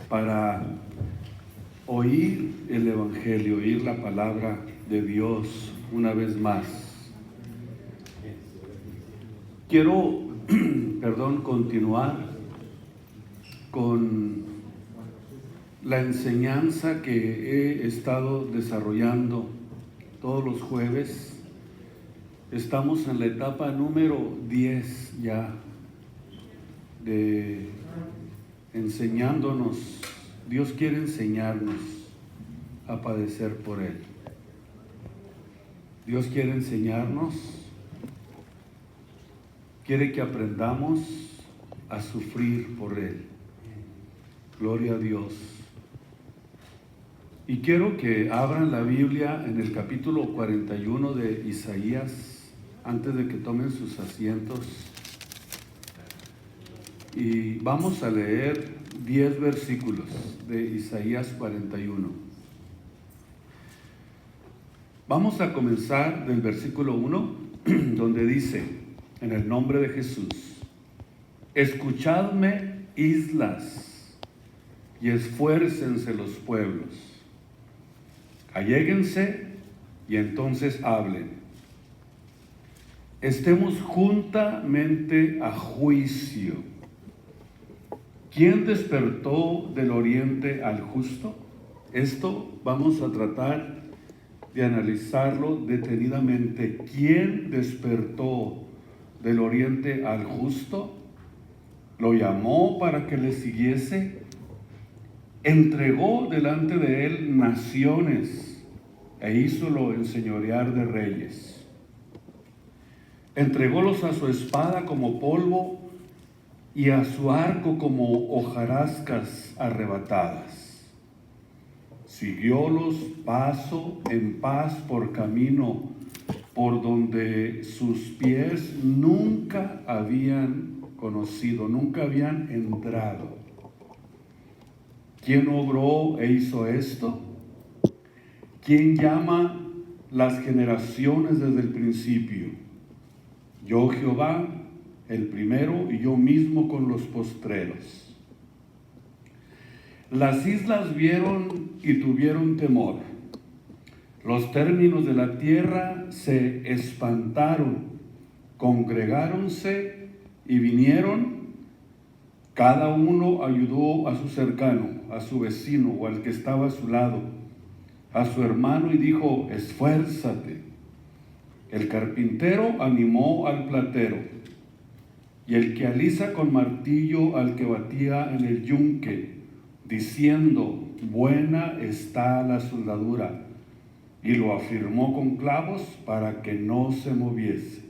para oír el Evangelio, oír la palabra de Dios una vez más. Quiero, continuar con la enseñanza que he estado desarrollando todos los jueves. Estamos en la etapa número 10 ya de enseñándonos. Dios quiere enseñarnos a padecer por Él. Dios quiere enseñarnos, quiere que aprendamos a sufrir por Él. Gloria a Dios. Y quiero que abran la Biblia en el capítulo 41 de Isaías, antes de que tomen sus asientos. Y vamos a leer 10 versículos de Isaías 41. Vamos a comenzar del versículo 1, donde dice, en el nombre de Jesús: escuchadme, islas, y esfuércense los pueblos. Alléguense y entonces hablen. Estemos juntamente a juicio. ¿Quién despertó del oriente al justo? Esto vamos a tratar de analizarlo detenidamente. ¿Quién despertó del oriente al justo? ¿Lo llamó para que le siguiese? Entregó delante de él naciones e hízolo enseñorear de reyes. Entrególos a su espada como polvo y a su arco como hojarascas arrebatadas. Siguiólos paso en paz por camino por donde sus pies nunca habían conocido, nunca habían entrado. ¿Quién obró e hizo esto? ¿Quién llama las generaciones desde el principio? Yo, Jehová, el primero, y yo mismo con los postreros. Las islas vieron y tuvieron temor. Los términos de la tierra se espantaron, congregáronse y vinieron. Cada uno ayudó a su cercano, a su vecino o al que estaba a su lado, a su hermano, y dijo: esfuérzate. El carpintero animó al platero, y el que alisa con martillo al que batía en el yunque, diciendo: buena está la soldadura, y lo afirmó con clavos para que no se moviese.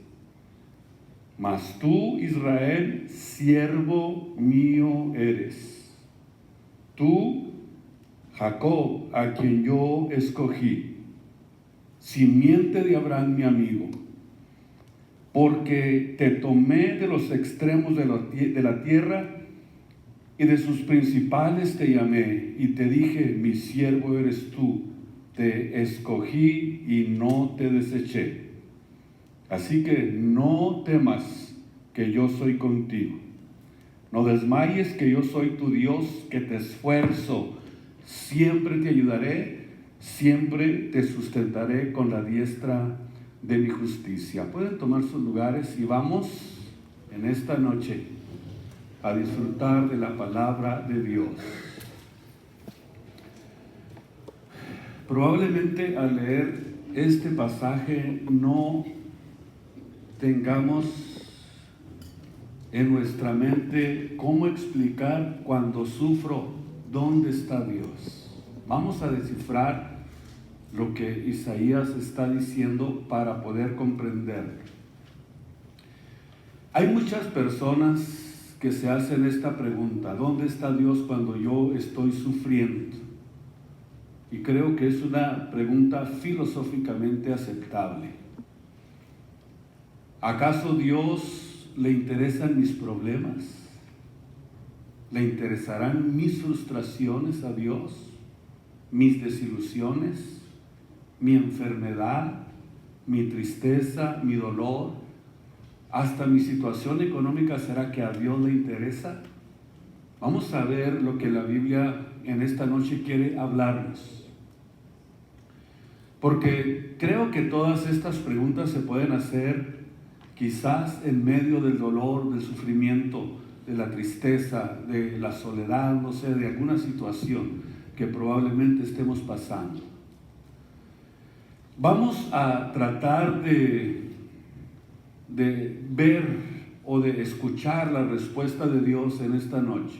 Mas tú, Israel, siervo mío eres. Tú, Jacob, a quien yo escogí, simiente de Abraham, mi amigo. Porque te tomé de los extremos de la tierra, y de sus principales te llamé, y te dije: mi siervo eres tú, te escogí y no te deseché. Así que no temas, que yo soy contigo. No desmayes, que yo soy tu Dios, que te esfuerzo. Siempre te ayudaré, siempre te sustentaré con la diestra de mi justicia. Pueden tomar sus lugares y vamos en esta noche a disfrutar de la palabra de Dios. Probablemente al leer este pasaje no tengamos en nuestra mente cómo explicar cuando sufro, ¿dónde está Dios? Vamos a descifrar lo que Isaías está diciendo para poder comprender. Hay muchas personas que se hacen esta pregunta: ¿dónde está Dios cuando yo estoy sufriendo? Y creo que es una pregunta filosóficamente aceptable. ¿Acaso Dios le interesan mis problemas? ¿Le interesarán mis frustraciones a Dios? ¿Mis desilusiones? ¿Mi enfermedad? ¿Mi tristeza? ¿Mi dolor? ¿Hasta mi situación económica? ¿Será que a Dios le interesa? Vamos a ver lo que la Biblia en esta noche quiere hablarnos. Porque creo que todas estas preguntas se pueden hacer quizás en medio del dolor, del sufrimiento, de la tristeza, de la soledad, no sé, de alguna situación que probablemente estemos pasando. Vamos a tratar de ver o de escuchar la respuesta de Dios en esta noche.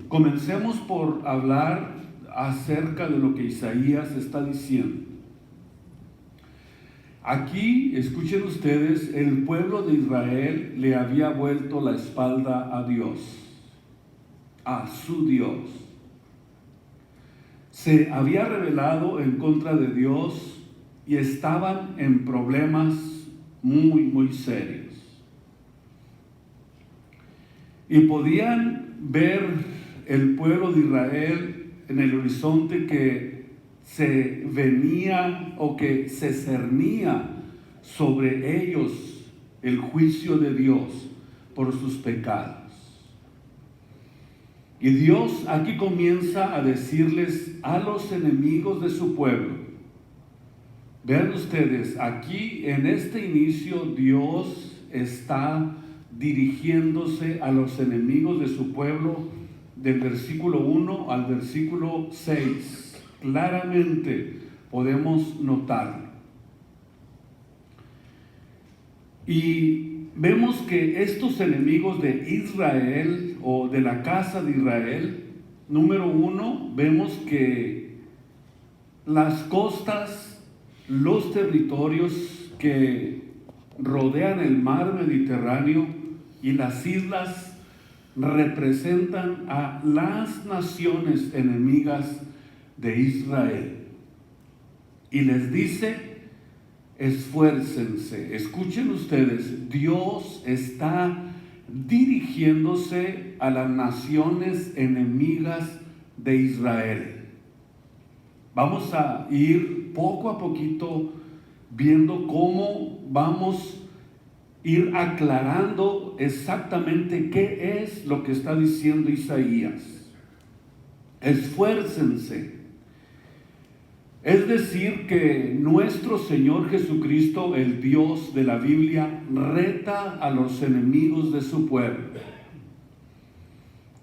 Comencemos por hablar acerca de lo que Isaías está diciendo. Aquí, escuchen ustedes, el pueblo de Israel le había vuelto la espalda a Dios, a su Dios. Se había rebelado en contra de Dios y estaban en problemas muy, muy serios. Y podían ver el pueblo de Israel en el horizonte que se venía o que se cernía sobre ellos el juicio de Dios por sus pecados. Y Dios aquí comienza a decirles a los enemigos de su pueblo. Vean ustedes, aquí en este inicio Dios está dirigiéndose a los enemigos de su pueblo del versículo 1 al versículo 6. Claramente podemos notarlo. Y vemos que estos enemigos de Israel o de la casa de Israel, número 1, vemos que las costas, los territorios que rodean el mar Mediterráneo y las islas representan a las naciones enemigas de Israel. Y les dice: esfuércense. Escuchen ustedes, Dios está dirigiéndose a las naciones enemigas de Israel. Vamos a ir poco a poquito viendo cómo vamos a ir aclarando exactamente qué es lo que está diciendo Isaías. Esfuércense. Es decir, que nuestro Señor Jesucristo, el Dios de la Biblia, reta a los enemigos de su pueblo.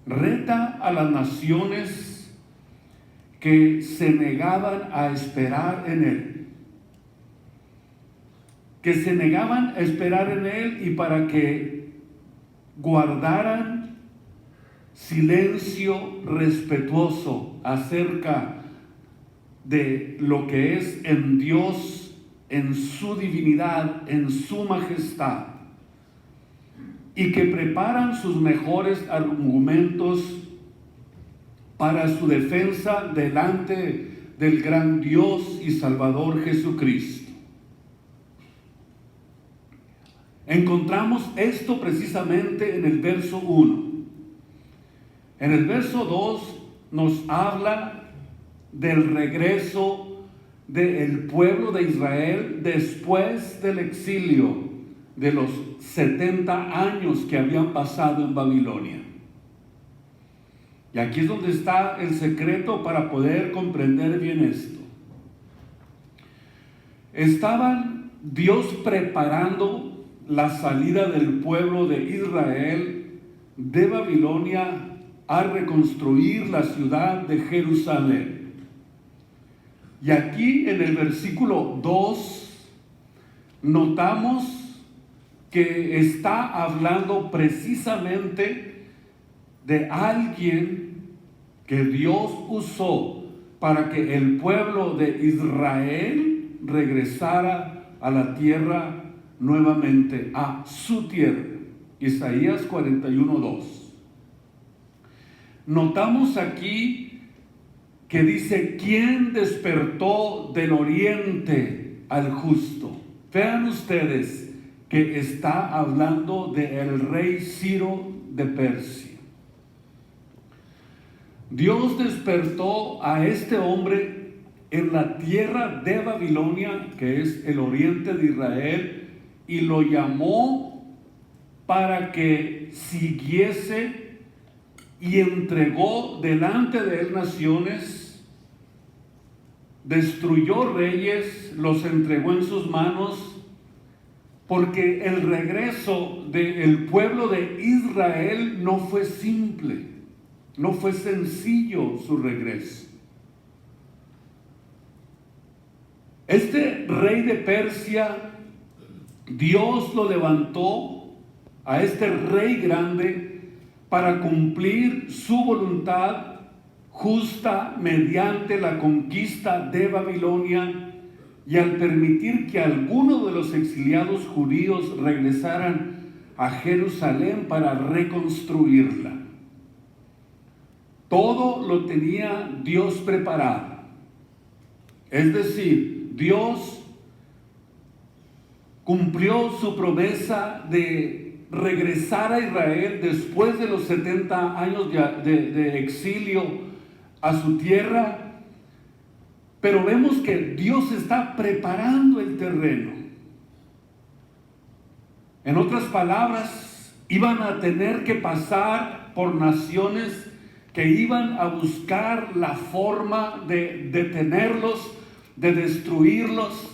Reta a las naciones que se negaban a esperar en Él. Que se negaban a esperar en Él y para que guardaran silencio respetuoso acerca de lo que es en Dios, en su divinidad, en su majestad, y que preparan sus mejores argumentos para su defensa delante del gran Dios y Salvador Jesucristo. Encontramos esto precisamente en el verso 1. En el verso 2 nos habla del regreso del pueblo de Israel después del exilio de los 70 años que habían pasado en Babilonia. Y aquí es donde está el secreto para poder comprender bien esto. Estaban Dios preparando la salida del pueblo de Israel de Babilonia a reconstruir la ciudad de Jerusalén. Y aquí en el versículo 2 notamos que está hablando precisamente de alguien que Dios usó para que el pueblo de Israel regresara a la tierra nuevamente, a su tierra. Isaías 41:2. Notamos aquí que dice: ¿quién despertó del oriente al justo? Vean ustedes que está hablando del rey Ciro de Persia. Dios despertó a este hombre en la tierra de Babilonia, que es el oriente de Israel, y lo llamó para que siguiese y entregó delante de él naciones, destruyó reyes, los entregó en sus manos, porque el regreso del pueblo de Israel no fue simple, no fue sencillo su regreso. Este rey de Persia, Dios lo levantó a este rey grande para cumplir su voluntad justa mediante la conquista de Babilonia, y al permitir que algunos de los exiliados judíos regresaran a Jerusalén para reconstruirla. Todo lo tenía Dios preparado. Es decir, Dios cumplió su promesa de regresar a Israel después de los 70 años de exilio a su tierra. Pero vemos que Dios está preparando el terreno. En otras palabras, iban a tener que pasar por naciones que iban a buscar la forma de detenerlos, de destruirlos,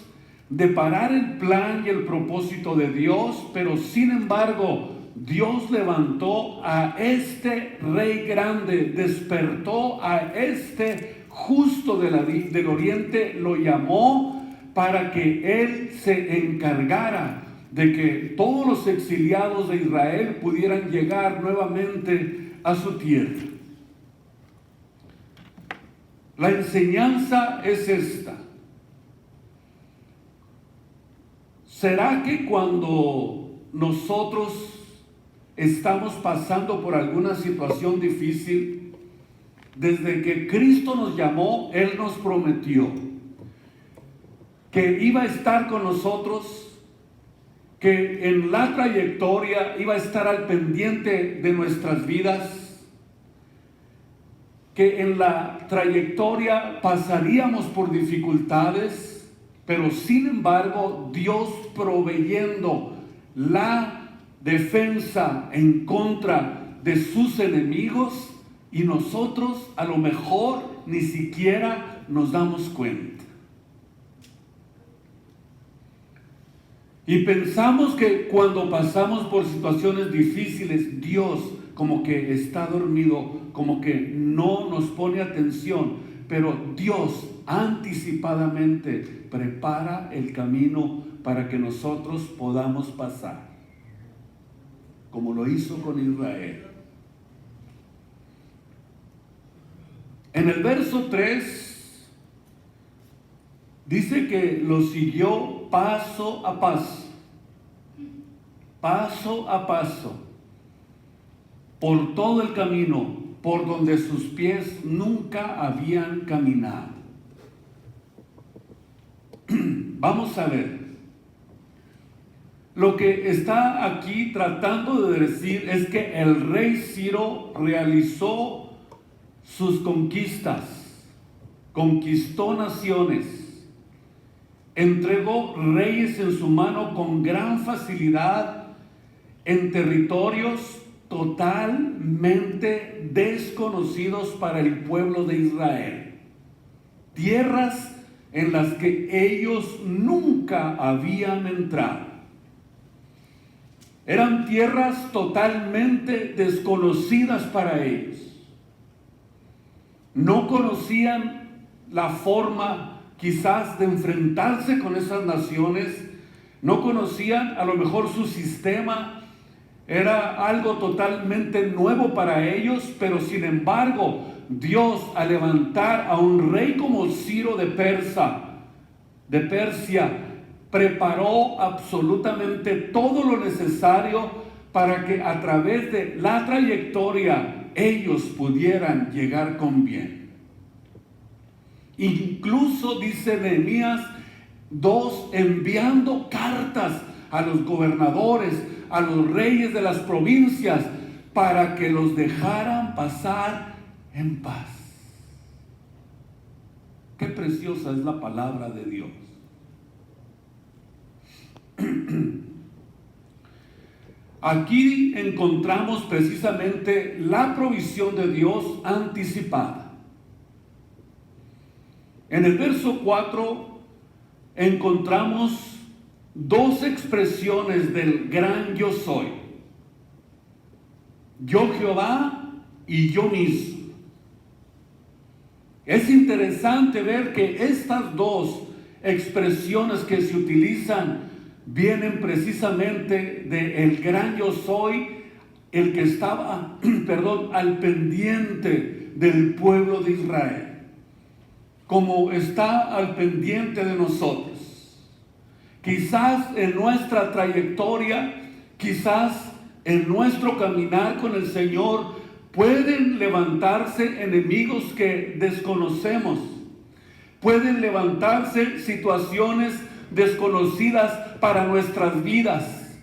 de parar el plan y el propósito de Dios. Pero sin embargo, Dios levantó a este rey grande, despertó a este justo del oriente, lo llamó para que él se encargara de que todos los exiliados de Israel pudieran llegar nuevamente a su tierra. La enseñanza es esta. ¿Será que cuando nosotros estamos pasando por alguna situación difícil, desde que Cristo nos llamó, Él nos prometió que iba a estar con nosotros, que en la trayectoria iba a estar al pendiente de nuestras vidas, que en la trayectoria pasaríamos por dificultades, pero sin embargo Dios proveyendo la defensa en contra de sus enemigos, y nosotros a lo mejor ni siquiera nos damos cuenta. Y pensamos que cuando pasamos por situaciones difíciles, Dios como que está dormido, como que no nos pone atención. Pero Dios anticipadamente prepara el camino para que nosotros podamos pasar, como lo hizo con Israel. En el verso 3 dice que lo siguió paso a paso, por todo el camino por donde sus pies nunca habían caminado. Vamos a ver. Lo que está aquí tratando de decir es que el rey Ciro realizó sus conquistas, conquistó naciones, entregó reyes en su mano con gran facilidad en territorios totalmente desconocidos para el pueblo de Israel, tierras en las que ellos nunca habían entrado. Eran tierras totalmente desconocidas para ellos. No conocían la forma quizás de enfrentarse con esas naciones, no conocían a lo mejor su sistema, era algo totalmente nuevo para ellos, pero sin embargo Dios, al levantar a un rey como Ciro de Persia, preparó absolutamente todo lo necesario para que a través de la trayectoria ellos pudieran llegar con bien. Incluso dice Nehemías 2, enviando cartas a los gobernadores, a los reyes de las provincias, para que los dejaran pasar en paz. Qué preciosa es la palabra de Dios. aquí encontramos precisamente la provisión de Dios anticipada. En el verso 4 encontramos dos expresiones del gran yo soy. Yo Jehová y yo mismo. Es interesante ver que estas dos expresiones que se utilizan vienen precisamente del gran yo soy, el que estaba, al pendiente del pueblo de Israel, como está al pendiente de nosotros. Quizás en nuestra trayectoria, quizás en nuestro caminar con el Señor, pueden levantarse enemigos que desconocemos. Pueden levantarse situaciones desconocidas para nuestras vidas.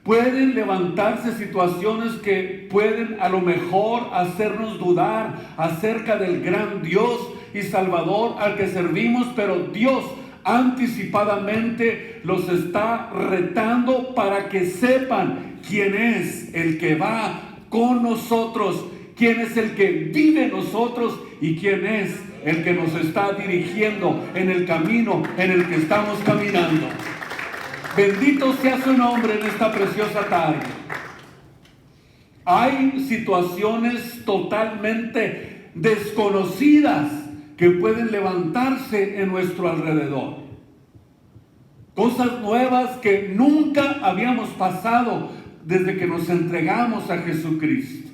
Pueden levantarse situaciones que pueden a lo mejor hacernos dudar acerca del gran Dios y Salvador al que servimos, pero Dios anticipadamente los está retando para que sepan quién es el que va con nosotros, quién es el que vive en nosotros y quién es el que nos está dirigiendo en el camino en el que estamos caminando. Bendito sea su nombre en esta preciosa tarde. Hay situaciones totalmente desconocidas que pueden levantarse en nuestro alrededor. Cosas nuevas que nunca habíamos pasado desde que nos entregamos a Jesucristo.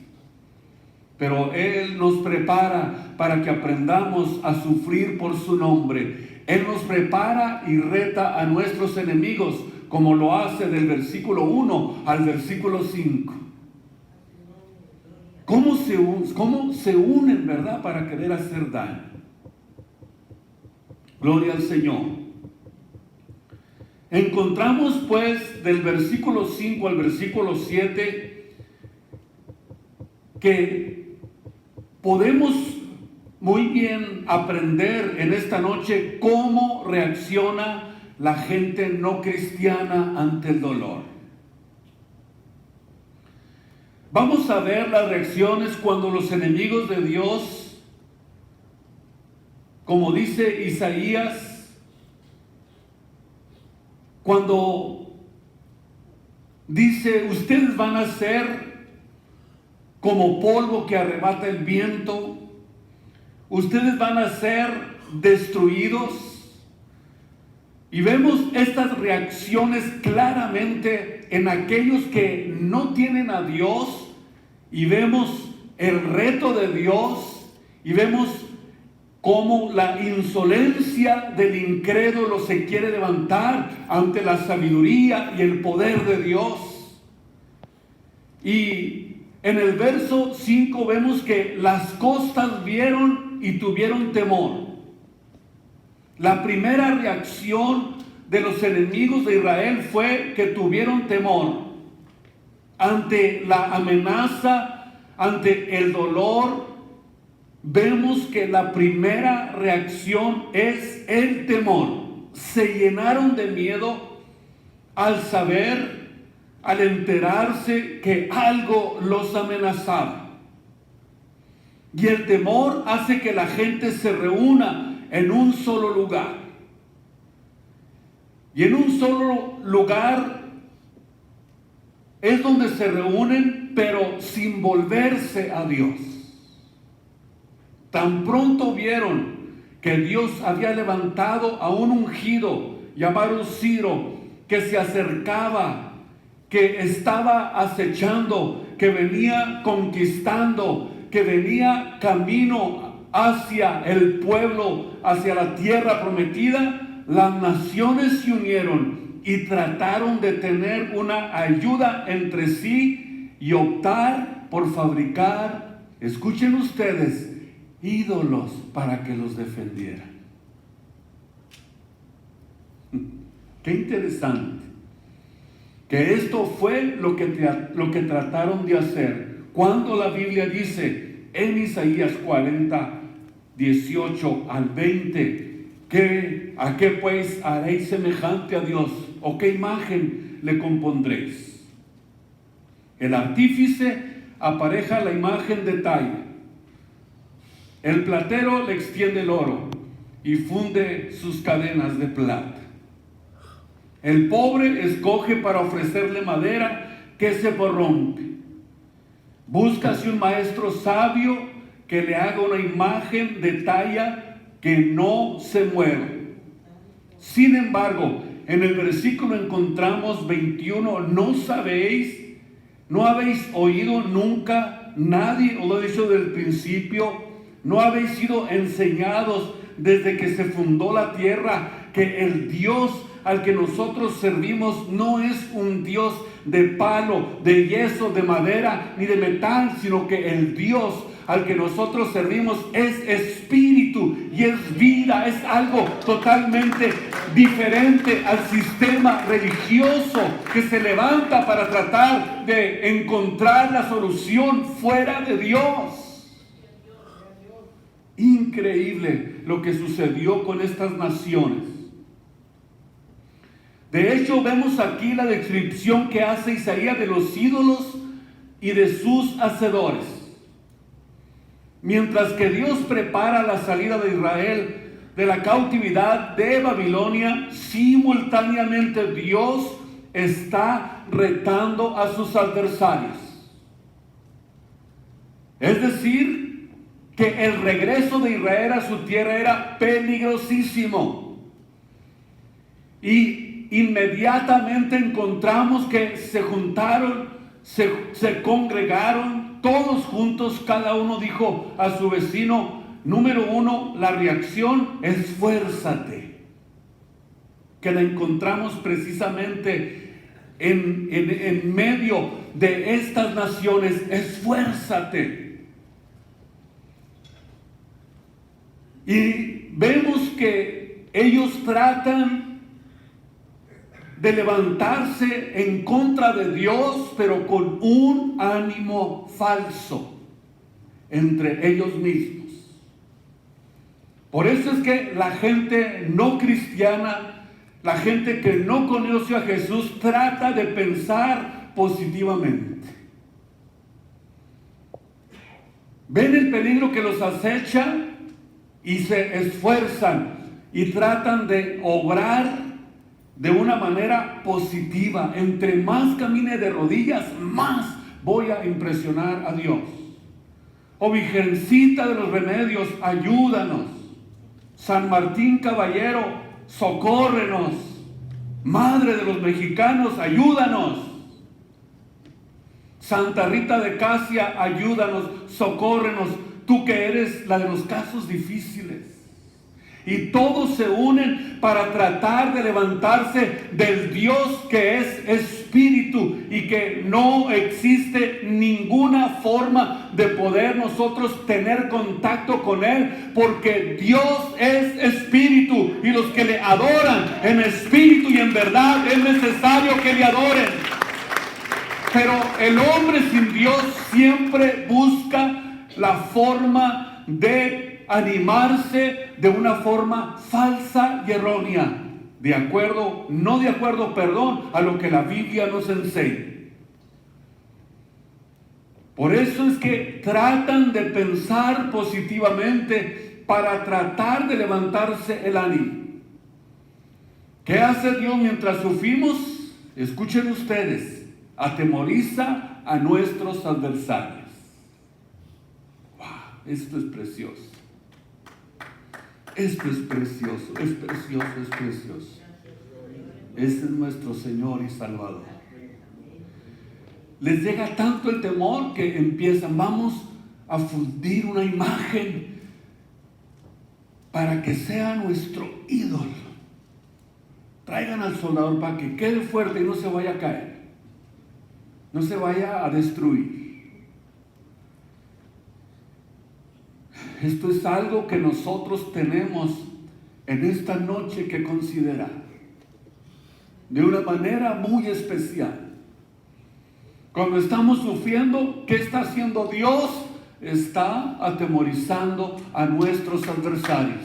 Pero Él nos prepara para que aprendamos a sufrir por su nombre. Él nos prepara y reta a nuestros enemigos, como lo hace del versículo 1 al versículo 5. ¿Cómo se unen, verdad, para querer hacer daño? Gloria al Señor. Encontramos pues del versículo 5 al versículo 7 que podemos muy bien aprender en esta noche cómo reacciona la gente no cristiana ante el dolor. Vamos a ver las reacciones cuando los enemigos de Dios, como dice Isaías, cuando dice, ustedes van a ser como polvo que arrebata el viento, ustedes van a ser destruidos. Y vemos estas reacciones claramente en aquellos que no tienen a Dios, y vemos el reto de Dios, y vemos cómo la insolencia del incrédulo se quiere levantar ante la sabiduría y el poder de Dios. Y en el verso 5 vemos que las costas vieron y tuvieron temor. La primera reacción de los enemigos de Israel fue que tuvieron temor ante la amenaza, ante el dolor. Vemos que la primera reacción es el temor. Se llenaron de miedo al saber, al enterarse que algo los amenazaba. Y el temor hace que la gente se reúna en un solo lugar. Y en un solo lugar es donde se reúnen, pero sin volverse a Dios. Tan pronto vieron que Dios había levantado a un ungido llamado Ciro, que se acercaba, que estaba acechando, que venía conquistando, que venía camino hacia el pueblo, hacia la tierra prometida, las naciones se unieron y trataron de tener una ayuda entre sí y optar por fabricar, escuchen ustedes, ídolos para que los defendieran. Qué interesante que esto fue lo que trataron de hacer. Cuando la Biblia dice en Isaías 40, 18 al 20, ¿a qué pues haréis semejante a Dios? ¿O qué imagen le compondréis? El artífice apareja la imagen de talla. El platero le extiende el oro y funde sus cadenas de plata. El pobre escoge para ofrecerle madera que se corrompe. Búscase un maestro sabio que le haga una imagen de talla que no se mueve. Sin embargo, en el versículo encontramos 21, ¿no habéis oído nunca? Nadie os lo ha dicho del principio. ¿No habéis sido enseñados desde que se fundó la tierra que el Dios al que nosotros servimos no es un Dios de palo, de yeso, de madera, ni de metal, sino que el Dios al que nosotros servimos es espíritu y es vida, es algo totalmente diferente al sistema religioso que se levanta para tratar de encontrar la solución fuera de Dios? Increíble lo que sucedió con estas naciones. De hecho, vemos aquí la descripción que hace Isaías de los ídolos y de sus hacedores. Mientras que Dios prepara la salida de Israel de la cautividad de Babilonia, simultáneamente Dios está retando a sus adversarios. Es decir, que el regreso de Israel a su tierra era peligrosísimo. Y inmediatamente encontramos que se juntaron, se congregaron, todos juntos, cada uno dijo a su vecino, número uno, la reacción, esfuérzate, que la encontramos precisamente en medio de estas naciones, esfuérzate. Y vemos que ellos tratan de levantarse en contra de Dios, pero con un ánimo falso entre ellos mismos. Por eso es que la gente no cristiana, la gente que no conoce a Jesús, trata de pensar positivamente. Ven el peligro que los acecha y se esfuerzan y tratan de obrar de una manera positiva. Entre más camine de rodillas, más voy a impresionar a Dios. Oh Virgencita de los Remedios, ayúdanos. San Martín Caballero, socórrenos. Madre de los mexicanos, ayúdanos. Santa Rita de Casia, ayúdanos, socórrenos. Tú que eres la de los casos difíciles. Y todos se unen para tratar de levantarse del Dios que es espíritu y que no existe ninguna forma de poder nosotros tener contacto con Él, porque Dios es espíritu y los que le adoran en espíritu y en verdad es necesario que le adoren. Pero el hombre sin Dios siempre busca la forma de animarse de una forma falsa y errónea, no de acuerdo, a lo que la Biblia nos enseña. Por eso es que tratan de pensar positivamente para tratar de levantarse el ánimo. ¿Qué hace Dios mientras sufrimos? Escuchen ustedes, atemoriza a nuestros adversarios. Esto es precioso. Esto es precioso, es precioso, es precioso. Este es nuestro Señor y Salvador. Les llega tanto el temor que empiezan, vamos a fundir una imagen para que sea nuestro ídolo. Traigan al soldador para que quede fuerte y no se vaya a caer, no se vaya a destruir. Esto es algo que nosotros tenemos en esta noche que considerar de una manera muy especial. Cuando estamos sufriendo, ¿qué está haciendo Dios? Está atemorizando a nuestros adversarios.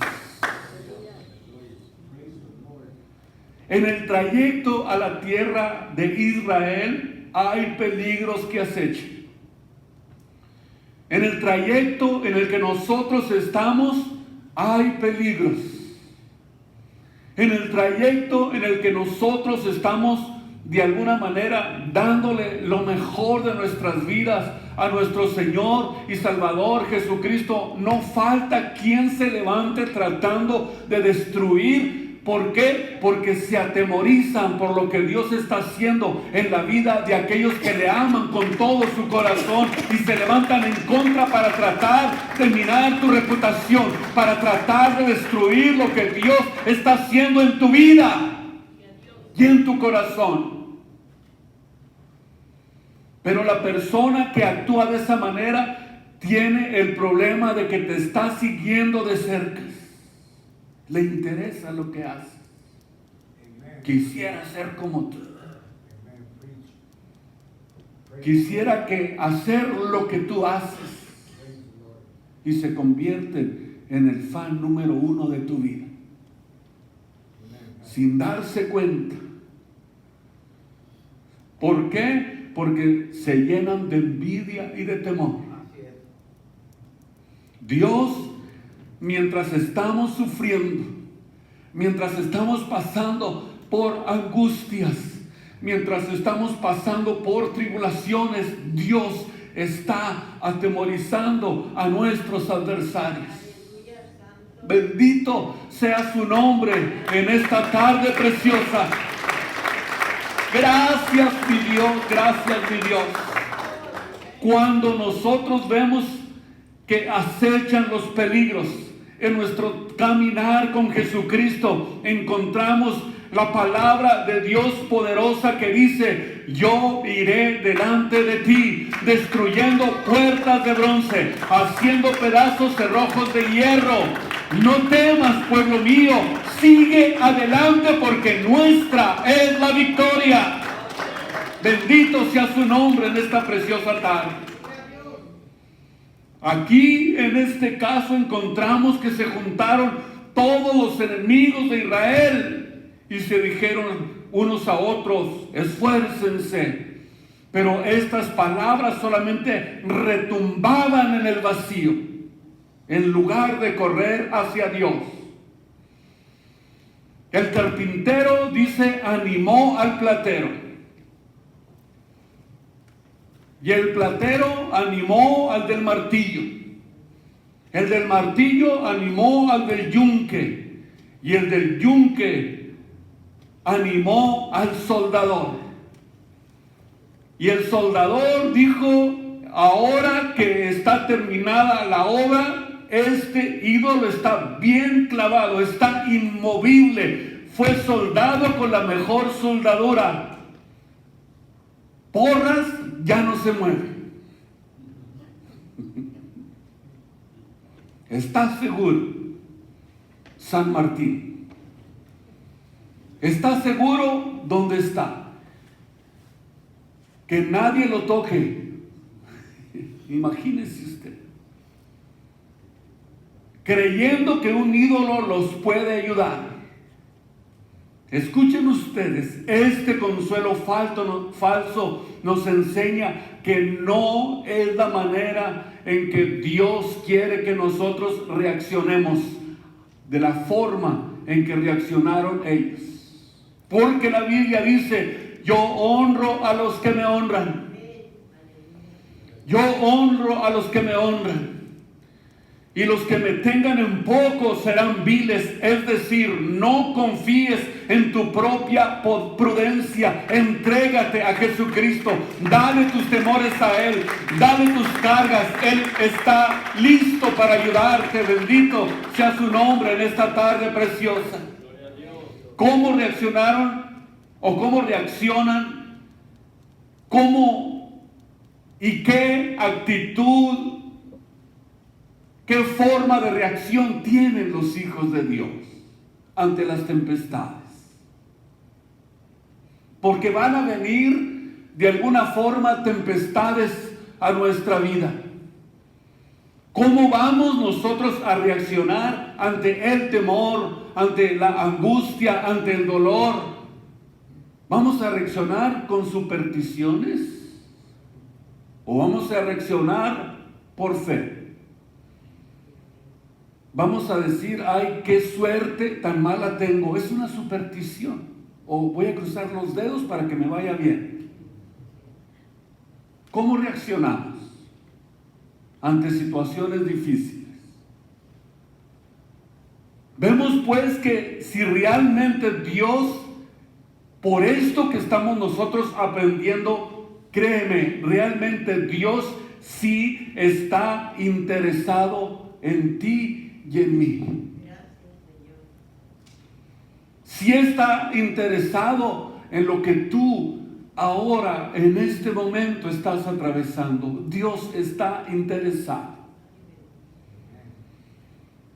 En el trayecto a la tierra de Israel, hay peligros que acechan. En el trayecto en el que nosotros estamos, hay peligros. En el trayecto en el que nosotros estamos, de alguna manera, dándole lo mejor de nuestras vidas a nuestro Señor y Salvador Jesucristo, no falta quien se levante tratando de destruir. ¿Por qué? Porque se atemorizan por lo que Dios está haciendo en la vida de aquellos que le aman con todo su corazón y se levantan en contra para tratar de minar tu reputación, para tratar de destruir lo que Dios está haciendo en tu vida y en tu corazón. Pero la persona que actúa de esa manera tiene el problema de que te está siguiendo de cerca. Le interesa lo que haces. Quisiera ser como tú. Quisiera que hacer lo que tú haces. Y se convierte en el fan número 1 de tu vida. Sin darse cuenta. ¿Por qué? Porque se llenan de envidia y de temor. Dios, mientras estamos sufriendo, mientras estamos pasando por angustias, mientras estamos pasando por tribulaciones, Dios está atemorizando a nuestros adversarios. Bendito sea su nombre en esta tarde preciosa. Gracias, mi Dios, gracias, mi Dios. Cuando nosotros vemos que acechan los peligros en nuestro caminar con Jesucristo, encontramos la palabra de Dios poderosa que dice: yo iré delante de ti, destruyendo puertas de bronce, haciendo pedazos cerrojos de hierro. No temas, pueblo mío, sigue adelante porque nuestra es la victoria. Bendito sea su nombre en esta preciosa tarde. Aquí en este caso encontramos que se juntaron todos los enemigos de Israel y se dijeron unos a otros: esfuércense. Pero estas palabras solamente retumbaban en el vacío, en lugar de correr hacia Dios. El carpintero, dice, animó al platero. Y el platero animó al del martillo. El del martillo animó al del yunque. Y el del yunque animó al soldador. Y el soldador dijo: ahora que está terminada la obra, este ídolo está bien clavado, está inmovible. Fue soldado con la mejor soldadura. Porras, ya no se mueve. ¿Estás seguro, San Martín? ¿Estás seguro dónde está? Que nadie lo toque. Imagínese usted, creyendo que un ídolo los puede ayudar. Escuchen ustedes, este consuelo falso nos enseña que no es la manera en que Dios quiere que nosotros reaccionemos, de la forma en que reaccionaron ellos. Porque la Biblia dice: yo honro a los que me honran. Yo honro a los que me honran. Y los que me tengan en poco serán viles. Es decir, no confíes en tu propia prudencia. Entrégate a Jesucristo. Dale tus temores a Él. Dale tus cargas. Él está listo para ayudarte. Bendito sea su nombre en esta tarde preciosa. ¿Cómo reaccionaron? ¿O cómo reaccionan? ¿Cómo y qué actitud, qué forma de reacción tienen los hijos de Dios ante las tempestades? Porque van a venir de alguna forma tempestades a nuestra vida. ¿Cómo vamos nosotros a reaccionar ante el temor, ante la angustia, ante el dolor? ¿Vamos a reaccionar con supersticiones? ¿O vamos a reaccionar por fe? Vamos a decir, ay, qué suerte tan mala tengo, es una superstición. O voy a cruzar los dedos para que me vaya bien. ¿Cómo reaccionamos ante situaciones difíciles? Vemos pues que si realmente Dios, por esto que estamos nosotros aprendiendo, créeme, realmente Dios sí está interesado en ti y en mí. Sí está interesado en lo que tú ahora, en este momento, estás atravesando. Dios está interesado.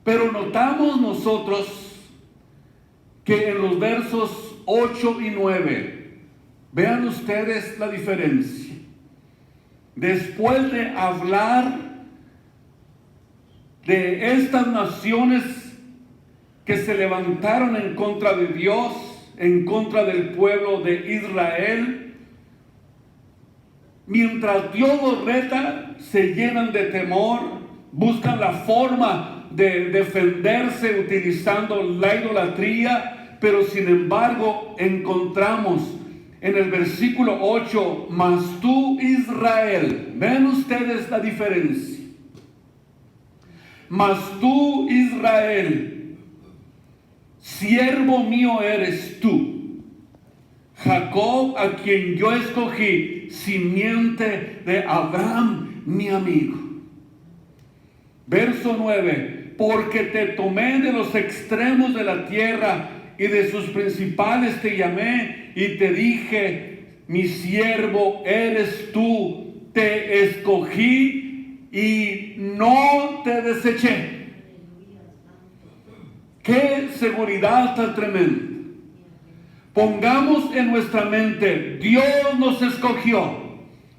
Pero notamos nosotros que en los versos 8 y 9, vean ustedes la diferencia. Después de hablar de estas naciones que se levantaron en contra de Dios, en contra del pueblo de Israel, mientras Dios los reta, se llenan de temor, buscan la forma de defenderse utilizando la idolatría, pero sin embargo encontramos en el versículo 8, mas tú, Israel, ven ustedes la diferencia, mas tú, Israel, siervo mío eres tú, Jacob, a quien yo escogí, simiente de Abraham, mi amigo. Verso 9, porque te tomé de los extremos de la tierra y de sus principales te llamé y te dije, mi siervo eres tú, te escogí y no te deseché. Qué seguridad tan tremenda. Pongamos en nuestra mente, Dios nos escogió,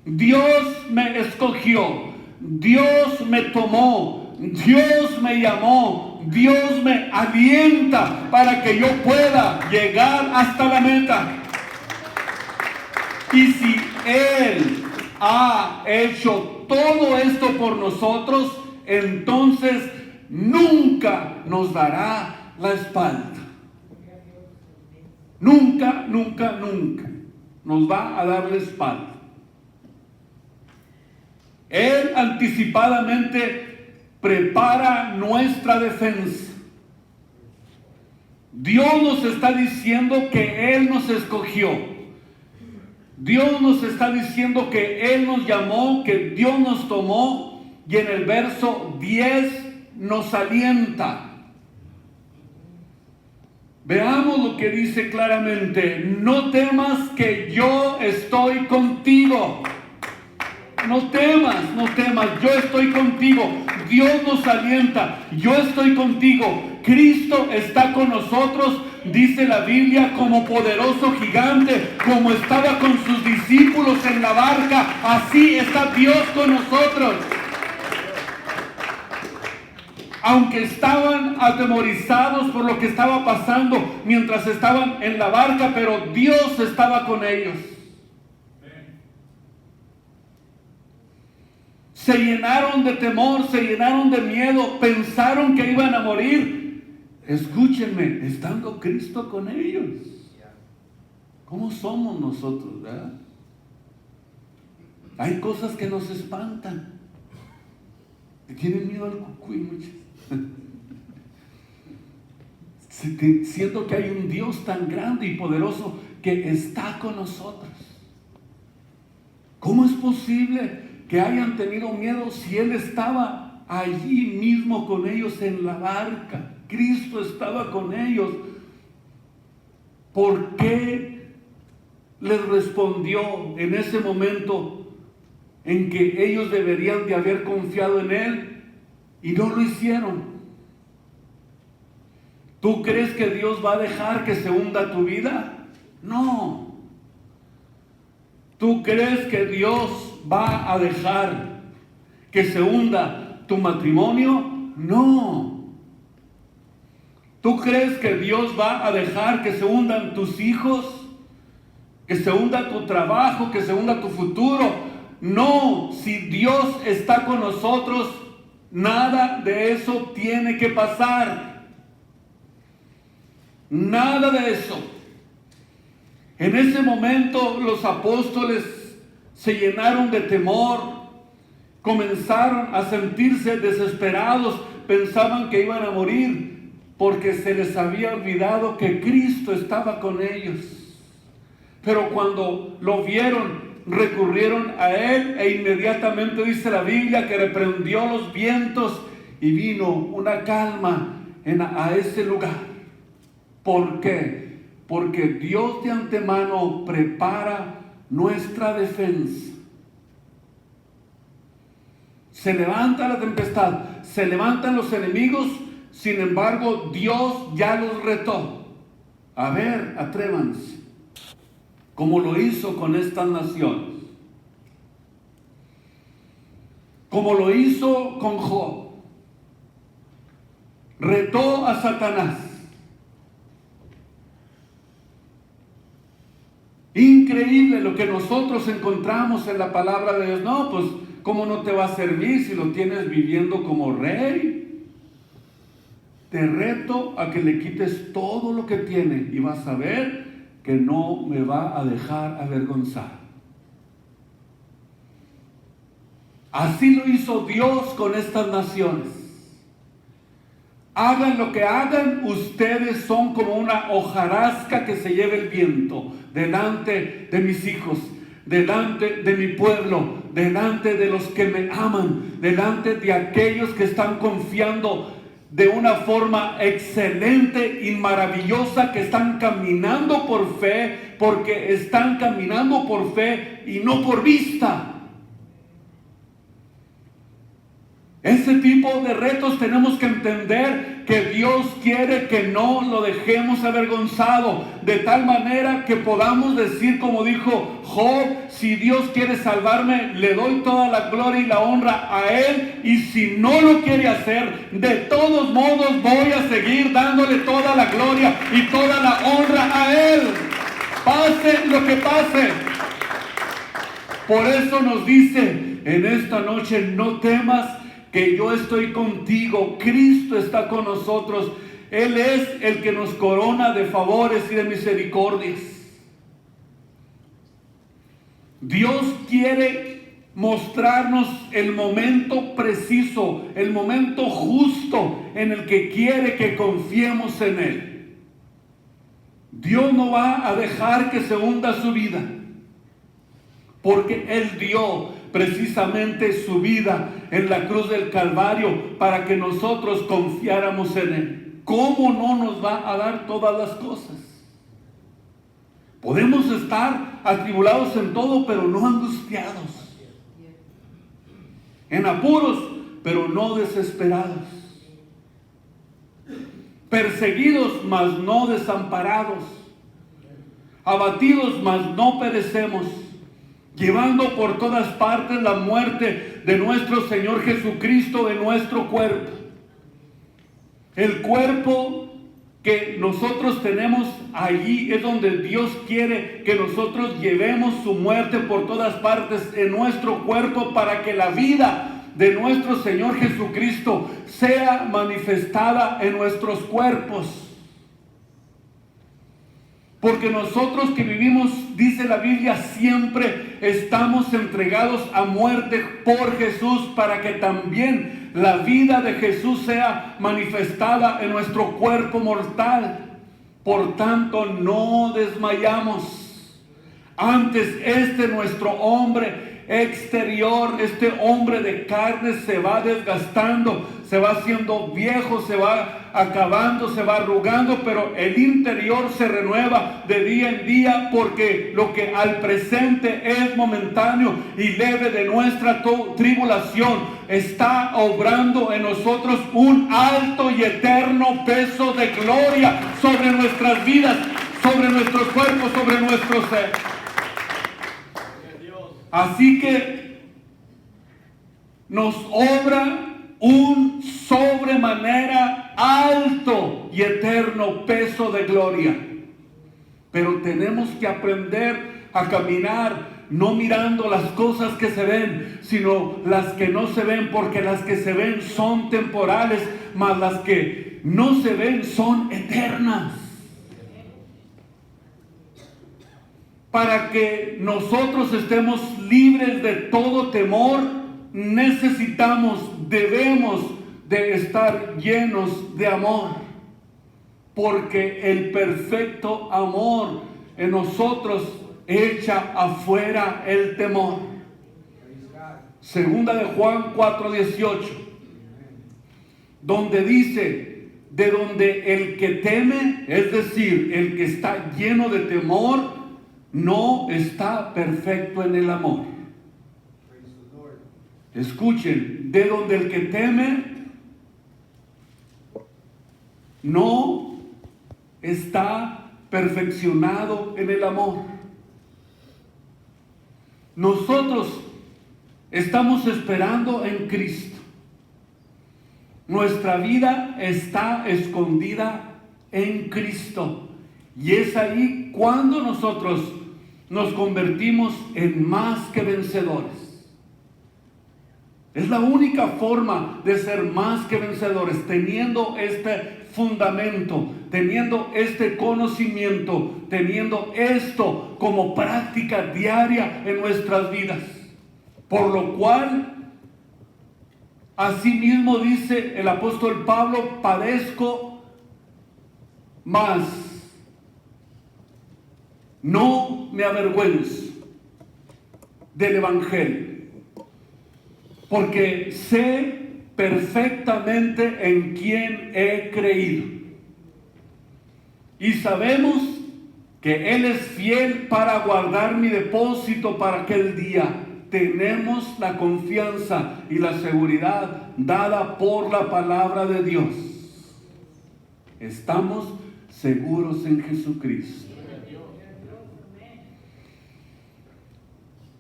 Dios me escogió, Dios me tomó, Dios me llamó, Dios me alienta para que yo pueda llegar hasta la meta. Y si Él ha hecho todo esto por nosotros, entonces nunca nos dará la espalda. Nunca, nunca, nunca nos va a dar la espalda. Él anticipadamente prepara nuestra defensa. Dios nos está diciendo que Él nos escogió. Dios nos está diciendo que Él nos llamó, que Dios nos tomó. Y en el verso 10 nos alienta. Veamos lo que dice claramente. No temas, que yo estoy contigo. No temas, no temas, yo estoy contigo. Dios nos alienta, yo estoy contigo. Cristo está con nosotros, dice la Biblia, como poderoso gigante, como estaba con sus discípulos en la barca, así está Dios con nosotros. Aunque estaban atemorizados por lo que estaba pasando mientras estaban en la barca, pero Dios estaba con ellos. Se llenaron de temor, se llenaron de miedo, pensaron que iban a morir. Escúchenme, estando Cristo con ellos. ¿Cómo somos nosotros, verdad? Hay cosas que nos espantan. Tienen miedo al cucuy muchos. Siento que hay un Dios tan grande y poderoso que está con nosotros. ¿Cómo es posible que hayan tenido miedo si Él estaba allí mismo con ellos en la barca? Cristo estaba con ellos. ¿Por qué les respondió en ese momento en que ellos deberían de haber confiado en Él y no lo hicieron? ¿Tú crees que Dios va a dejar que se hunda tu vida? No. ¿Tú crees que Dios va a dejar que se hunda tu matrimonio? No. ¿Tú crees que Dios va a dejar que se hundan tus hijos? que se hunda tu trabajo, que se hunda tu futuro. No, si Dios está con nosotros, nada de eso tiene que pasar. Nada de eso. En ese momento los apóstoles se llenaron de temor, comenzaron a sentirse desesperados, pensaban que iban a morir porque se les había olvidado que Cristo estaba con ellos. Pero cuando lo vieron, recurrieron a Él e inmediatamente dice la Biblia que reprendió los vientos y vino una calma a ese lugar. ¿Por qué? Porque Dios de antemano prepara nuestra defensa. Se levanta la tempestad, se levantan los enemigos, sin embargo Dios ya los retó. A ver, atrévanse, como lo hizo con estas naciones, como lo hizo con Job. Retó a Satanás. Increíble lo que nosotros encontramos en la palabra de Dios. No, pues, ¿cómo no te va a servir si lo tienes viviendo como rey? Te reto a que le quites todo lo que tiene y vas a ver que no me va a dejar avergonzar. Así lo hizo Dios con estas naciones. Hagan lo que hagan, ustedes son como una hojarasca que se lleva el viento delante de mis hijos, delante de mi pueblo, delante de los que me aman, delante de aquellos que están confiando de una forma excelente y maravillosa, que están caminando por fe, porque están caminando por fe y no por vista. Ese tipo de retos tenemos que entender que Dios quiere que no lo dejemos avergonzado, de tal manera que podamos decir como dijo Job: si Dios quiere salvarme, le doy toda la gloria y la honra a Él, y si no lo quiere hacer, de todos modos voy a seguir dándole toda la gloria y toda la honra a Él, pase lo que pase. Por eso nos dice en esta noche: no temas, que yo estoy contigo. Cristo está con nosotros. Él es el que nos corona de favores y de misericordias. Dios quiere mostrarnos el momento preciso, el momento justo en el que quiere que confiemos en Él. Dios no va a dejar que se hunda su vida, porque Él dio precisamente su vida en la cruz del Calvario para que nosotros confiáramos en Él. ¿Cómo no nos va a dar todas las cosas? Podemos estar atribulados en todo, pero no angustiados, en apuros, pero no desesperados, perseguidos, mas no desamparados, abatidos, mas no perecemos, llevando por todas partes la muerte de nuestro Señor Jesucristo en nuestro cuerpo. El cuerpo que nosotros tenemos allí es donde Dios quiere que nosotros llevemos su muerte por todas partes en nuestro cuerpo, para que la vida de nuestro Señor Jesucristo sea manifestada en nuestros cuerpos. Porque nosotros que vivimos, dice la Biblia, siempre estamos entregados a muerte por Jesús, para que también la vida de Jesús sea manifestada en nuestro cuerpo mortal. Por tanto, no desmayamos. Antes, nuestro hombre exterior, este hombre de carne, se va desgastando, se va haciendo viejo, se va acabando, se va arrugando, pero el interior se renueva de día en día, porque lo que al presente es momentáneo y leve de nuestra tribulación está obrando en nosotros un alto y eterno peso de gloria sobre nuestras vidas, sobre nuestros cuerpos, sobre nuestro ser. Así que nos obra un sobremanera alto y eterno peso de gloria. Pero tenemos que aprender a caminar no mirando las cosas que se ven, sino las que no se ven, porque las que se ven son temporales, mas las que no se ven son eternas. Para que nosotros estemos libres de todo temor, debemos de estar llenos de amor, porque el perfecto amor en nosotros echa afuera el temor. Segunda de Juan 4:18, donde dice, de donde el que teme, es decir, el que está lleno de temor, no está perfecto en el amor. Escuchen, de donde el que teme no está perfeccionado en el amor. Nosotros estamos esperando en Cristo. Nuestra vida está escondida en Cristo. Y es ahí cuando nosotros nos convertimos en más que vencedores. Es la única forma de ser más que vencedores, teniendo este fundamento, teniendo este conocimiento, teniendo esto como práctica diaria en nuestras vidas. Por lo cual, asimismo dice el apóstol Pablo, padezco más. No me avergüenzo del Evangelio, porque sé perfectamente en quién he creído. Y sabemos que Él es fiel para guardar mi depósito para aquel día. Tenemos la confianza y la seguridad dada por la palabra de Dios. Estamos seguros en Jesucristo.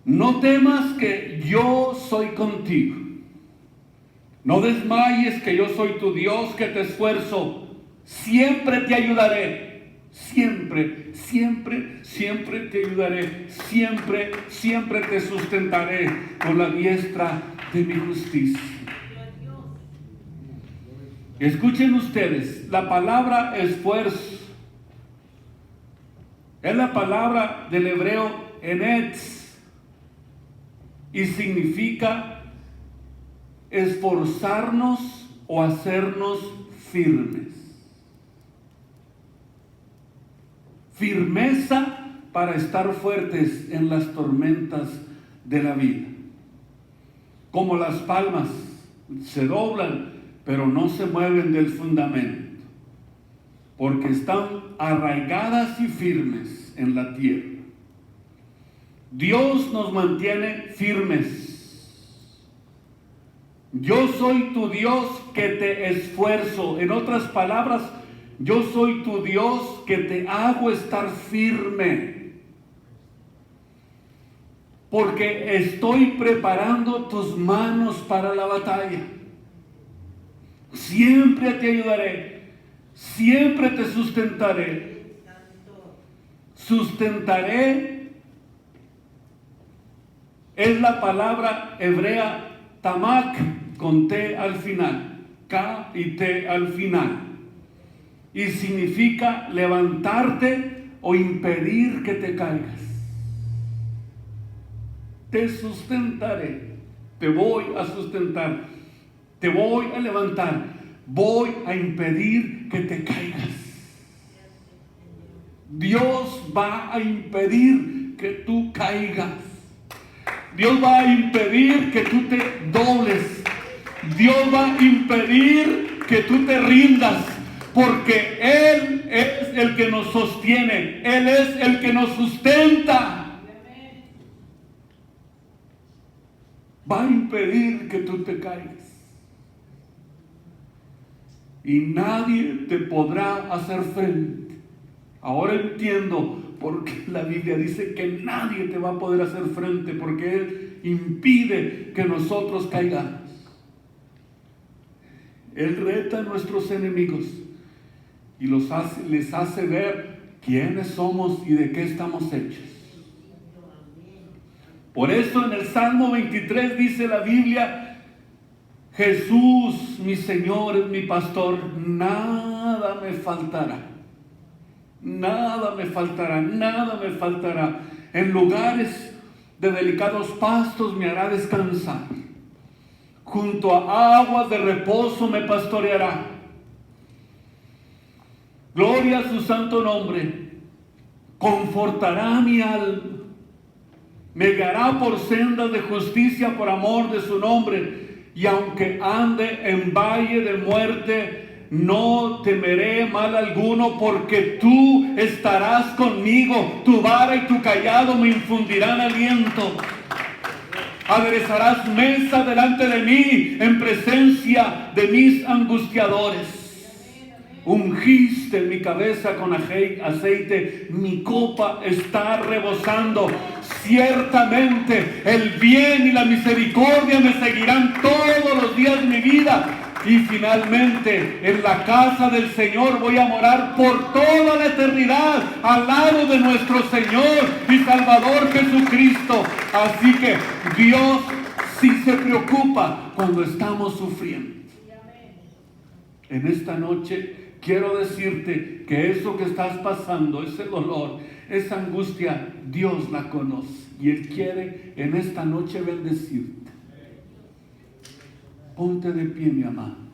No temas, que yo soy contigo. No desmayes, que yo soy tu Dios, que te esfuerzo. Siempre te ayudaré. Siempre, siempre, siempre te ayudaré. Siempre, siempre te sustentaré con la diestra de mi justicia. Escuchen ustedes, la palabra esfuerzo es la palabra del hebreo enetz, y significa esforzarnos o hacernos firmes. Firmeza para estar fuertes en las tormentas de la vida. Como las palmas se doblan, pero no se mueven del fundamento, porque están arraigadas y firmes en la tierra. Dios nos mantiene firmes. Yo soy tu Dios que te esfuerzo. En otras palabras, yo soy tu Dios que te hago estar firme, porque estoy preparando tus manos para la batalla. Siempre te ayudaré, siempre te sustentaré. Sustentaré es la palabra hebrea tamak, con T al final, K y T al final, y significa levantarte o impedir que te caigas. Te sustentaré, te voy a sustentar, te voy a levantar, voy a impedir que te caigas. Dios va a impedir que tú caigas. Dios va a impedir que tú te dobles. Dios va a impedir que tú te rindas, porque Él es el que nos sostiene. Él es el que nos sustenta. Va a impedir que tú te caigas. Y nadie te podrá hacer frente. Ahora entiendo por qué la Biblia dice que nadie te va a poder hacer frente, porque Él impide que nosotros caigamos. Él reta a nuestros enemigos y les hace ver quiénes somos y de qué estamos hechos. Por eso en el Salmo 23 dice la Biblia: Jesús, mi Señor, es mi pastor, nada me faltará. Nada me faltará, nada me faltará. En lugares de delicados pastos me hará descansar. Junto a aguas de reposo me pastoreará. Gloria a su santo nombre. Confortará mi alma. Me guiará por sendas de justicia por amor de su nombre. Y aunque ande en valle de muerte, no temeré mal alguno, porque tú estarás conmigo. Tu vara y tu cayado me infundirán aliento. Aderezarás mesa delante de mí en presencia de mis angustiadores. Ungiste mi cabeza con aceite, mi copa está rebosando. Ciertamente el bien y la misericordia me seguirán todos los días de mi vida. Y finalmente en la casa del Señor voy a morar por toda la eternidad, al lado de nuestro Señor y Salvador Jesucristo. Así que Dios sí se preocupa cuando estamos sufriendo. En esta noche quiero decirte que eso que estás pasando, ese dolor, esa angustia, Dios la conoce. Y Él quiere en esta noche bendecirte. Ponte de pie, mi amado.